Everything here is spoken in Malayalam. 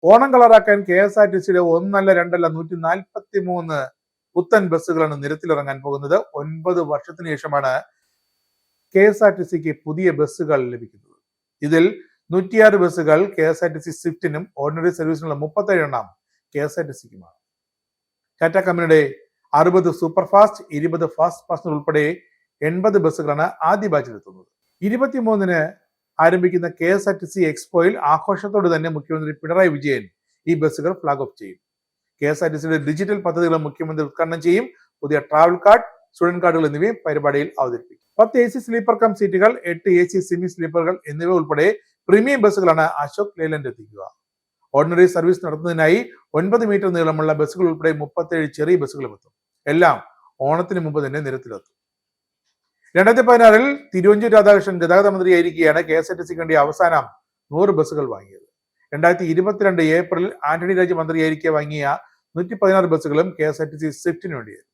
ഓണം കളറാക്കാൻ KSRTCയുടെ ഒന്നല്ല രണ്ടല്ല 143 പുത്തൻ ബസ്സുകളാണ് നിരത്തിലിറങ്ങാൻ പോകുന്നത്. 9 വർഷത്തിന് ശേഷമാണ് KSRTCക്ക് പുതിയ ബസ്സുകൾ ലഭിക്കുന്നത്. ഇതിൽ 106 ബസ്സുകൾ KSRTC സ്വിഫ്റ്റിനും ഓർഡിനറി സർവീസിനുള്ള 37 എണ്ണം KSRTCക്കുമാണ്. ടാറ്റ കമ്പനിയുടെ 60 സൂപ്പർ ഫാസ്റ്റ്, 20 ഫാസ്റ്റ് പാസഞ്ചർ ഉൾപ്പെടെ 80 ബസ്സുകളാണ് ആദ്യ ബാച്ചിലെത്തുന്നത്. 23-ന് ആരംഭിക്കുന്ന KSRTC എക്സ്പോയിൽ ആഘോഷത്തോടെ തന്നെ മുഖ്യമന്ത്രി പിണറായി വിജയൻ ഈ ബസ്സുകൾ ഫ്ലാഗ് ഓഫ് ചെയ്യും. KSRTCയുടെ ഡിജിറ്റൽ പദ്ധതികളും മുഖ്യമന്ത്രി ഉദ്ഘാടനം ചെയ്യും. പുതിയ ട്രാവൽ കാർഡ്, സ്റ്റുഡന്റ് കാർഡുകൾ എന്നിവയും പരിപാടിയിൽ അവതരിപ്പിക്കും. 10 AC സ്ലീപ്പർ കം സീറ്റുകൾ, 8 AC സെമി സ്ലീപ്പറുകൾ എന്നിവ ഉൾപ്പെടെ പ്രീമിയം ബസ്സുകളാണ് അശോക് ലേലൻഡ് എത്തിക്കുക. ഓർഡിനറി സർവീസ് നടത്തുന്നതിനായി 9 മീറ്റർ നീളമുള്ള ബസ്സുകൾ ഉൾപ്പെടെ 37 ചെറിയ ബസ്സുകളും എത്തും. എല്ലാം ഓണത്തിന് മുമ്പ് തന്നെ നിരത്തിലെത്തും. 2016-ൽ തിരുവഞ്ചൂർ രാധാകൃഷ്ണൻ ഗതാഗത മന്ത്രിയായിരിക്കെയാണ് KSRTCക്ക് വേണ്ടി അവസാനം 100 ബസ്സുകൾ വാങ്ങിയത്. 2022 ഏപ്രിലിൽ ആന്റണി രാജു മന്ത്രിയായിരിക്കെ വാങ്ങിയ 116 ബസ്സുകളും KSRTC സ്വിഫ്റ്റിന് വേണ്ടിയായിരുന്നു.